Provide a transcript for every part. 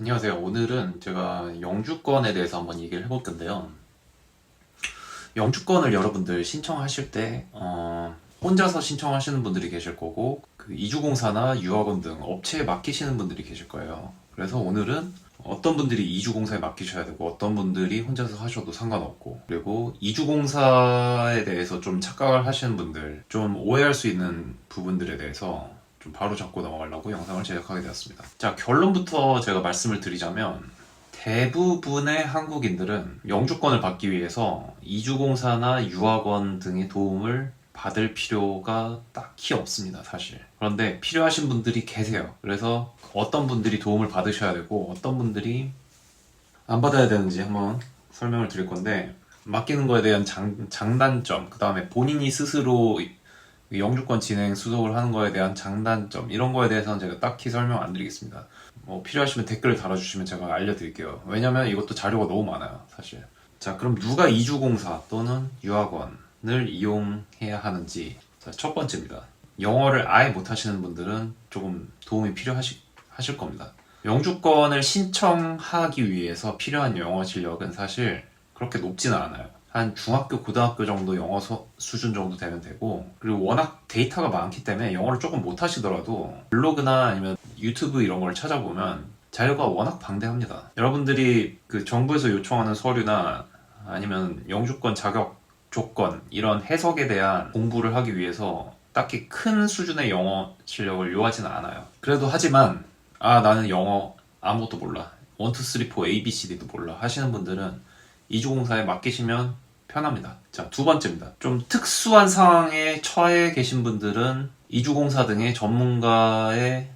안녕하세요. 오늘은 제가 영주권에 대해서 한번 얘기를 해볼 건데요. 영주권을 여러분들 신청하실 때 혼자서 신청하시는 분들이 계실 거고 그 이주공사나 유학원 등 업체에 맡기시는 분들이 계실 거예요. 그래서 오늘은 어떤 분들이 이주공사에 맡기셔야 되고 어떤 분들이 혼자서 하셔도 상관없고, 그리고 이주공사에 대해서 좀 착각을 하시는 분들, 좀 오해할 수 있는 부분들에 대해서 좀 바로 잡고 넘어가려고 영상을 제작하게 되었습니다. 자, 결론부터 제가 말씀을 드리자면, 대부분의 한국인들은 영주권을 받기 위해서 이주공사나 유학원 등의 도움을 받을 필요가 딱히 없습니다, 사실. 그런데 필요하신 분들이 계세요. 그래서 어떤 분들이 도움을 받으셔야 되고 어떤 분들이 안 받아야 되는지 한번 설명을 드릴 건데, 맡기는 거에 대한 장단점, 그 다음에 본인이 스스로 영주권 진행 수속을 하는 거에 대한 장단점, 이런 거에 대해서는 제가 딱히 설명 안 드리겠습니다. 필요하시면 댓글을 달아주시면 제가 알려드릴게요. 왜냐면 이것도 자료가 너무 많아요, 사실. 자, 그럼 누가 이주공사 또는 유학원을 이용해야 하는지. 자, 첫 번째입니다. 영어를 아예 못하시는 분들은 조금 도움이 필요하실 겁니다. 영주권을 신청하기 위해서 필요한 영어 실력은 사실 그렇게 높지는 않아요. 한 중학교, 고등학교 정도 영어 수준 정도 되면 되고, 그리고 워낙 데이터가 많기 때문에 영어를 조금 못하시더라도 블로그나 아니면 유튜브 이런 걸 찾아보면 자료가 워낙 방대합니다. 여러분들이 그 정부에서 요청하는 서류나 아니면 영주권 자격 조건, 이런 해석에 대한 공부를 하기 위해서 딱히 큰 수준의 영어 실력을 요하지는 않아요. 그래도 하지만 나는 영어 아무것도 몰라, 1, 2, 3, 4 ABCD도 몰라 하시는 분들은 이주공사에 맡기시면 편합니다. 자, 두 번째입니다. 좀 특수한 상황에 처해 계신 분들은 이주공사 등의 전문가의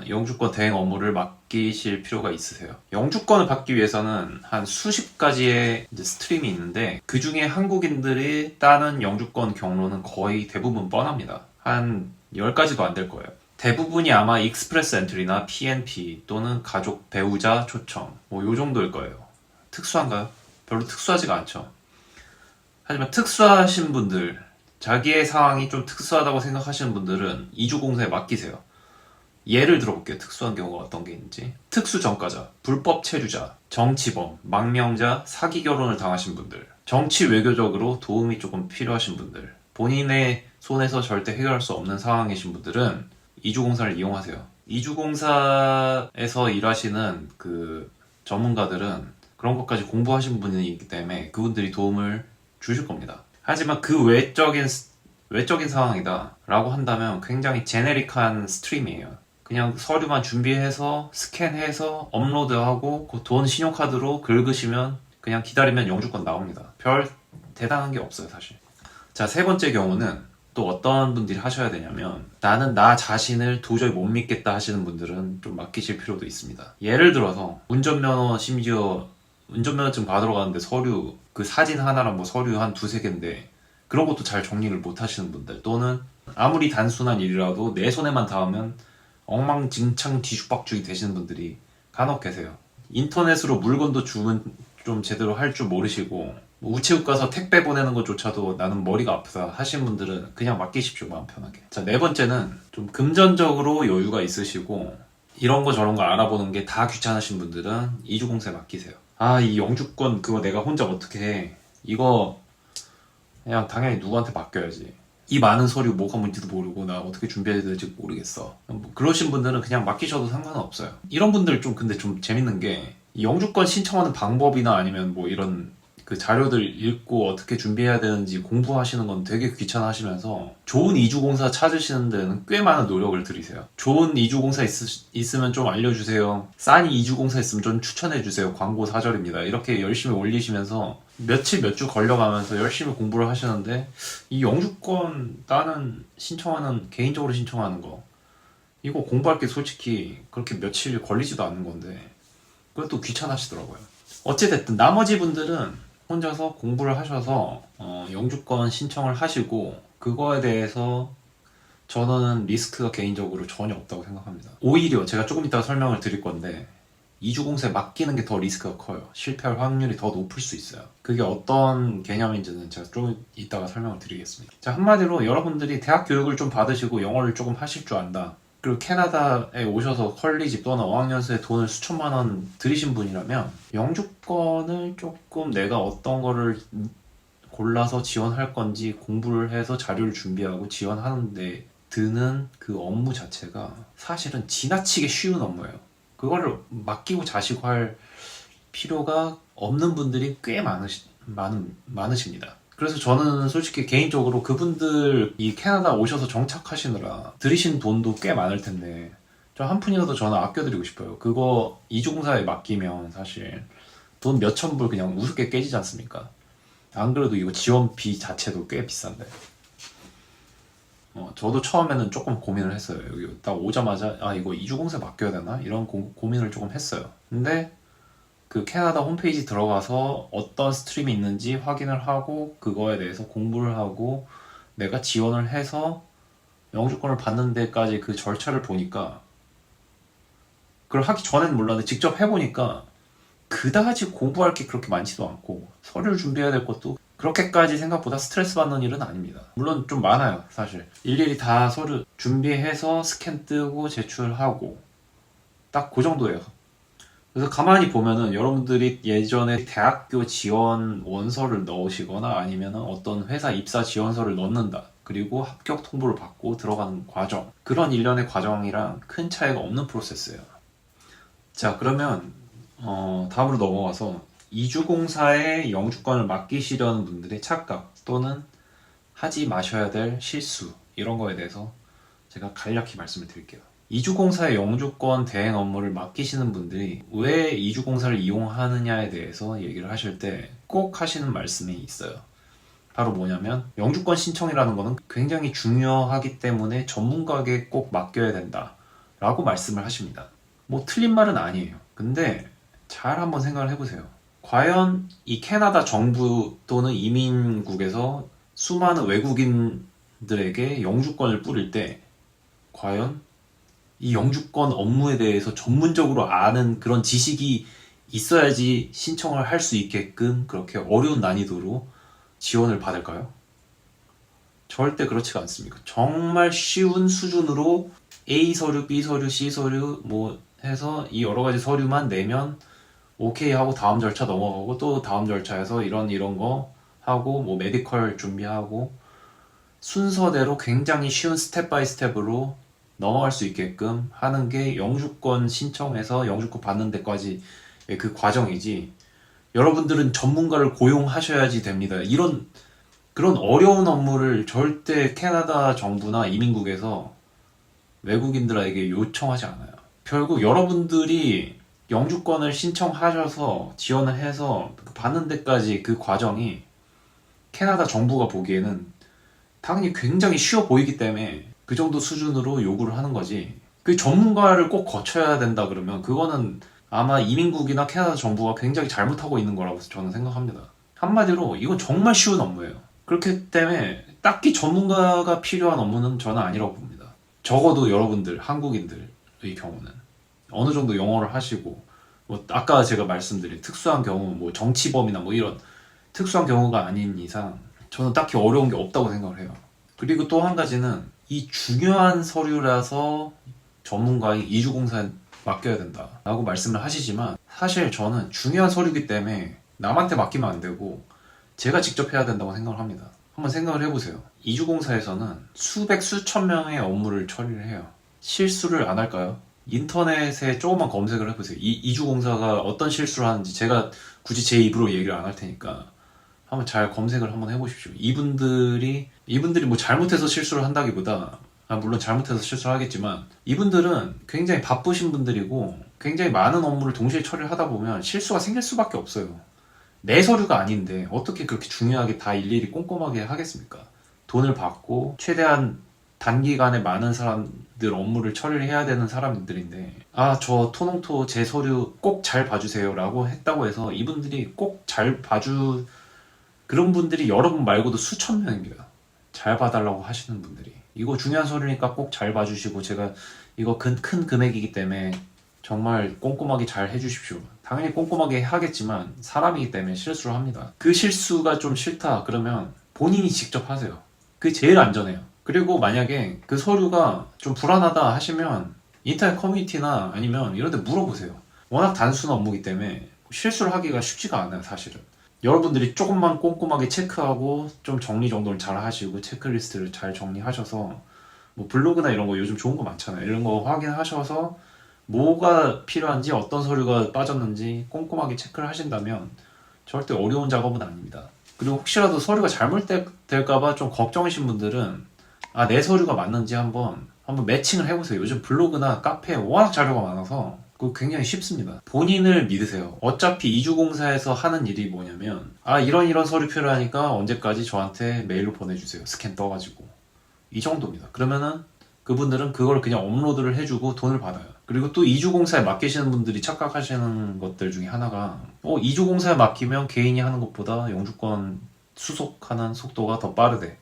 영주권 대행 업무를 맡기실 필요가 있으세요. 영주권을 받기 위해서는 한 수십 가지의 스트림이 있는데, 그 중에 한국인들이 따는 영주권 경로는 거의 대부분 뻔합니다. 한 10가지도 안 될 거예요. 대부분이 아마 익스프레스 엔트리나 PNP 또는 가족 배우자 초청, 요 정도일 거예요. 특수한가요? 별로 특수하지가 않죠. 하지만 특수하신 분들, 자기의 상황이 좀 특수하다고 생각하시는 분들은 이주공사에 맡기세요. 예를 들어볼게요. 특수한 경우가 어떤 게 있는지. 특수전과자, 불법 체류자, 정치범, 망명자, 사기 결혼을 당하신 분들, 정치 외교적으로 도움이 조금 필요하신 분들, 본인의 손에서 절대 해결할 수 없는 상황이신 분들은 이주공사를 이용하세요. 이주공사에서 일하시는 그 전문가들은 그런 것까지 공부하신 분이 있기 때문에 그분들이 도움을 주실 겁니다. 하지만 그 외적인 상황이다 라고 한다면 굉장히 제네릭한 스트림이에요. 그냥 서류만 준비해서 스캔해서 업로드하고 그 돈 신용카드로 긁으시면 그냥 기다리면 영주권 나옵니다. 별 대단한 게 없어요, 사실. 자, 세 번째 경우는 또 어떤 분들이 하셔야 되냐면, 나는 나 자신을 도저히 못 믿겠다 하시는 분들은 좀 맡기실 필요도 있습니다. 예를 들어서 운전면허, 심지어 운전면허증 받으러 가는데 서류, 그 사진 하나랑 뭐 서류 한 두세 개인데 그런 것도 잘 정리를 못 하시는 분들, 또는 아무리 단순한 일이라도 내 손에만 닿으면 엉망진창 뒤죽박죽이 되시는 분들이 간혹 계세요. 인터넷으로 물건도 주문 좀 제대로 할 줄 모르시고, 우체국 가서 택배 보내는 것조차도 나는 머리가 아프다 하신 분들은 그냥 맡기십시오, 마음 편하게. 자, 네 번째는 좀 금전적으로 여유가 있으시고 이런 거 저런 거 알아보는 게 다 귀찮으신 분들은 이주공사에 맡기세요. 이 영주권 그거 내가 혼자 어떻게 해, 이거 그냥 당연히 누구한테 맡겨야지, 이 많은 서류 뭐가 뭔지도 모르고 나 어떻게 준비해야 될지 모르겠어, 그러신 분들은 그냥 맡기셔도 상관은 없어요. 이런 분들 좀, 근데 좀 재밌는 게, 이 영주권 신청하는 방법이나 아니면 뭐 이런 그 자료들 읽고 어떻게 준비해야 되는지 공부하시는 건 되게 귀찮아 하시면서 좋은 이주공사 찾으시는 데는 꽤 많은 노력을 들이세요. 좋은 이주공사 있으면 좀 알려주세요, 싼 이주공사 있으면 좀 추천해주세요, 광고 사절입니다, 이렇게 열심히 올리시면서 며칠 몇 주 걸려가면서 열심히 공부를 하시는데, 이 영주권 따는 신청하는, 개인적으로 신청하는 거, 이거 공부할 게 솔직히 그렇게 며칠 걸리지도 않는 건데 그것도 귀찮아하시더라고요. 어찌됐든 나머지 분들은 혼자서 공부를 하셔서 영주권 신청을 하시고, 그거에 대해서 저는 리스크가 개인적으로 전혀 없다고 생각합니다. 오히려 제가 조금 이따가 설명을 드릴 건데, 이주공사에 맡기는 게 더 리스크가 커요. 실패할 확률이 더 높을 수 있어요. 그게 어떤 개념인지는 제가 좀 이따가 설명을 드리겠습니다. 자, 한마디로 여러분들이 대학 교육을 좀 받으시고 영어를 조금 하실 줄 안다, 그리고 캐나다에 오셔서 컬리지 또는 어학연수에 돈을 수천만 원 들이신 분이라면 영주권을 조금 내가 어떤 거를 골라서 지원할 건지 공부를 해서 자료를 준비하고 지원하는데 드는 그 업무 자체가 사실은 지나치게 쉬운 업무예요. 그거를 맡기고 자시고 할 필요가 없는 분들이 꽤 많으십니다. 그래서 저는 솔직히 개인적으로 그분들 이 캐나다 오셔서 정착하시느라 들이신 돈도 꽤 많을 텐데 저 한 푼이라도 저는 아껴드리고 싶어요. 그거 이주공사에 맡기면 사실 돈 몇천 불 그냥 우습게 깨지지 않습니까? 안 그래도 이거 지원비 자체도 꽤 비싼데. 저도 처음에는 조금 고민을 했어요. 여기 딱 오자마자 아 이거 이주공사에 맡겨야 되나? 이런 고민을 조금 했어요. 근데 그 캐나다 홈페이지 들어가서 어떤 스트림이 있는지 확인을 하고 그거에 대해서 공부를 하고 내가 지원을 해서 영주권을 받는 데까지 그 절차를 보니까 그걸 하기 전에는 몰랐는데 직접 해보니까 그다지 공부할 게 그렇게 많지도 않고 서류를 준비해야 될 것도 그렇게까지 생각보다 스트레스 받는 일은 아닙니다. 물론 좀 많아요, 사실. 일일이 다 서류 준비해서 스캔 뜨고 제출하고 딱 그 정도예요. 그래서 가만히 보면은 여러분들이 예전에 대학교 지원 원서를 넣으시거나 아니면 어떤 회사 입사 지원서를 넣는다. 그리고 합격 통보를 받고 들어가는 과정. 그런 일련의 과정이랑 큰 차이가 없는 프로세스예요. 자, 그러면 다음으로 넘어가서 이주공사에 영주권을 맡기시려는 분들의 착각 또는 하지 마셔야 될 실수 이런 거에 대해서 제가 간략히 말씀을 드릴게요. 이주공사의 영주권 대행 업무를 맡기시는 분들이 왜 이주공사를 이용하느냐에 대해서 얘기를 하실 때 꼭 하시는 말씀이 있어요. 바로 뭐냐면 영주권 신청이라는 거는 굉장히 중요하기 때문에 전문가에게 꼭 맡겨야 된다 라고 말씀을 하십니다. 뭐 틀린 말은 아니에요. 근데 잘 한번 생각을 해보세요. 과연 이 캐나다 정부 또는 이민국에서 수많은 외국인들에게 영주권을 뿌릴 때 과연 이 영주권 업무에 대해서 전문적으로 아는 그런 지식이 있어야지 신청을 할 수 있게끔 그렇게 어려운 난이도로 지원을 받을까요? 절대 그렇지가 않습니까? 정말 쉬운 수준으로 A 서류, B 서류, C 서류 뭐 해서 이 여러 가지 서류만 내면 오케이 하고 다음 절차 넘어가고 또 다음 절차에서 이런 거 하고 뭐 메디컬 준비하고 순서대로 굉장히 쉬운 스텝 바이 스텝으로 넘어갈 수 있게끔 하는 게 영주권 신청해서 영주권 받는 데까지 그 과정이지. 여러분들은 전문가를 고용하셔야지 됩니다. 그런 어려운 업무를 절대 캐나다 정부나 이민국에서 외국인들에게 요청하지 않아요. 결국 여러분들이 영주권을 신청하셔서 지원을 해서 받는 데까지 그 과정이 캐나다 정부가 보기에는 당연히 굉장히 쉬워 보이기 때문에 그 정도 수준으로 요구를 하는 거지. 그 전문가를 꼭 거쳐야 된다 그러면 그거는 아마 이민국이나 캐나다 정부가 굉장히 잘못하고 있는 거라고 저는 생각합니다. 한마디로 이건 정말 쉬운 업무예요. 그렇기 때문에 딱히 전문가가 필요한 업무는 저는 아니라고 봅니다. 적어도 여러분들 한국인들의 경우는 어느 정도 영어를 하시고 뭐 아까 제가 말씀드린 특수한 경우 뭐 정치범이나 뭐 이런 특수한 경우가 아닌 이상 저는 딱히 어려운 게 없다고 생각을 해요. 그리고 또 한 가지는 이 중요한 서류라서 전문가인 이주공사에 맡겨야 된다라고 말씀을 하시지만 사실 저는 중요한 서류이기 때문에 남한테 맡기면 안 되고 제가 직접 해야 된다고 생각을 합니다. 한번 생각을 해보세요. 이주공사에서는 수백 수천 명의 업무를 처리를 해요. 실수를 안 할까요? 인터넷에 조금만 검색을 해보세요. 이주공사가 어떤 실수를 하는지 제가 굳이 제 입으로 얘기를 안 할 테니까 한번 잘 검색을 한번 해보십시오. 이분들이 뭐 잘못해서 실수를 한다기보다 물론 잘못해서 실수를 하겠지만 이분들은 굉장히 바쁘신 분들이고 굉장히 많은 업무를 동시에 처리를 하다 보면 실수가 생길 수밖에 없어요. 내 서류가 아닌데 어떻게 그렇게 중요하게 다 일일이 꼼꼼하게 하겠습니까? 돈을 받고 최대한 단기간에 많은 사람들 업무를 처리를 해야 되는 사람들인데 저 토농토 제 서류 꼭 잘 봐주세요 라고 했다고 해서 이분들이 꼭 잘 그런 분들이 여러분 말고도 수천 명입니다. 잘 봐달라고 하시는 분들이 이거 중요한 서류니까 꼭 잘 봐주시고 제가 이거 큰 금액이기 때문에 정말 꼼꼼하게 잘 해주십시오. 당연히 꼼꼼하게 하겠지만 사람이기 때문에 실수를 합니다. 그 실수가 좀 싫다 그러면 본인이 직접 하세요. 그게 제일 안전해요. 그리고 만약에 그 서류가 좀 불안하다 하시면 인터넷 커뮤니티나 아니면 이런 데 물어보세요. 워낙 단순한 업무이기 때문에 실수를 하기가 쉽지가 않아요, 사실은. 여러분들이 조금만 꼼꼼하게 체크하고 좀 정리정돈을 잘 하시고 체크리스트를 잘 정리하셔서 뭐 블로그나 이런 거 요즘 좋은 거 많잖아요. 이런 거 확인하셔서 뭐가 필요한지 어떤 서류가 빠졌는지 꼼꼼하게 체크를 하신다면 절대 어려운 작업은 아닙니다. 그리고 혹시라도 서류가 잘못될까봐 좀 걱정이신 분들은 내 서류가 맞는지 한번 매칭을 해보세요. 요즘 블로그나 카페에 워낙 자료가 많아서 그거 굉장히 쉽습니다. 본인을 믿으세요. 어차피 이주공사에서 하는 일이 뭐냐면 이런 서류 필요하니까 언제까지 저한테 메일로 보내주세요. 스캔 떠가지고. 이 정도입니다. 그러면은 그분들은 그걸 그냥 업로드를 해주고 돈을 받아요. 그리고 또 이주공사에 맡기시는 분들이 착각하시는 것들 중에 하나가 이주공사에 맡기면 개인이 하는 것보다 영주권 수속하는 속도가 더 빠르대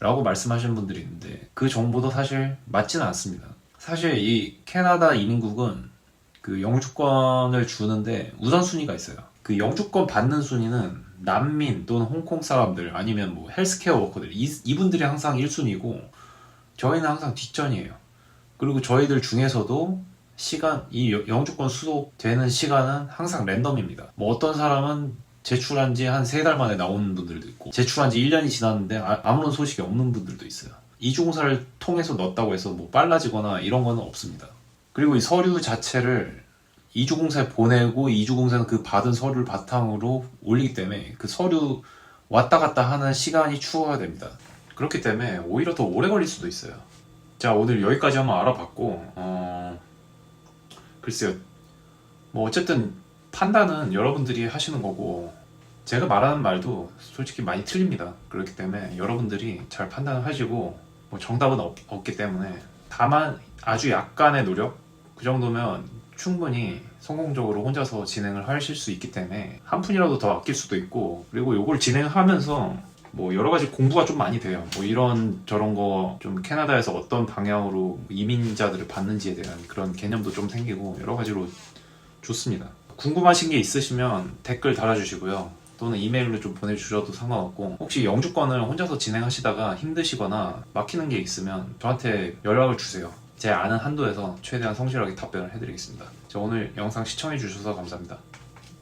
라고 말씀하시는 분들이 있는데 그 정보도 사실 맞지는 않습니다. 사실 이 캐나다 이민국은 그 영주권을 주는데 우선순위가 있어요. 그 영주권 받는 순위는 난민 또는 홍콩 사람들 아니면 뭐 헬스케어 워커들 이분들이 항상 1순위고 저희는 항상 뒷전이에요. 그리고 저희들 중에서도 이 영주권 수속되는 시간은 항상 랜덤입니다. 뭐 어떤 사람은 제출한 지 한 3달 만에 나오는 분들도 있고 제출한 지 1년이 지났는데 아무런 소식이 없는 분들도 있어요. 이주공사를 통해서 넣었다고 해서 뭐 빨라지거나 이런 거는 없습니다. 그리고 이 서류 자체를 이주공사에 보내고 이주공사는 그 받은 서류를 바탕으로 올리기 때문에 그 서류 왔다 갔다 하는 시간이 추가가 됩니다. 그렇기 때문에 오히려 더 오래 걸릴 수도 있어요. 자, 오늘 여기까지 한번 알아봤고 글쎄요. 뭐 어쨌든 판단은 여러분들이 하시는 거고 제가 말하는 말도 솔직히 많이 틀립니다. 그렇기 때문에 여러분들이 잘 판단을 하시고 뭐 정답은 없기 때문에 다만 아주 약간의 노력 그 정도면 충분히 성공적으로 혼자서 진행을 하실 수 있기 때문에 한 푼이라도 더 아낄 수도 있고 그리고 이걸 진행하면서 뭐 여러 가지 공부가 좀 많이 돼요. 뭐 이런 저런 거 좀 캐나다에서 어떤 방향으로 이민자들을 받는지에 대한 그런 개념도 좀 생기고 여러 가지로 좋습니다. 궁금하신 게 있으시면 댓글 달아주시고요. 또는 이메일로 좀 보내주셔도 상관없고 혹시 영주권을 혼자서 진행하시다가 힘드시거나 막히는 게 있으면 저한테 연락을 주세요. 제 아는 한도에서 최대한 성실하게 답변을 해드리겠습니다. 자, 오늘 영상 시청해주셔서 감사합니다.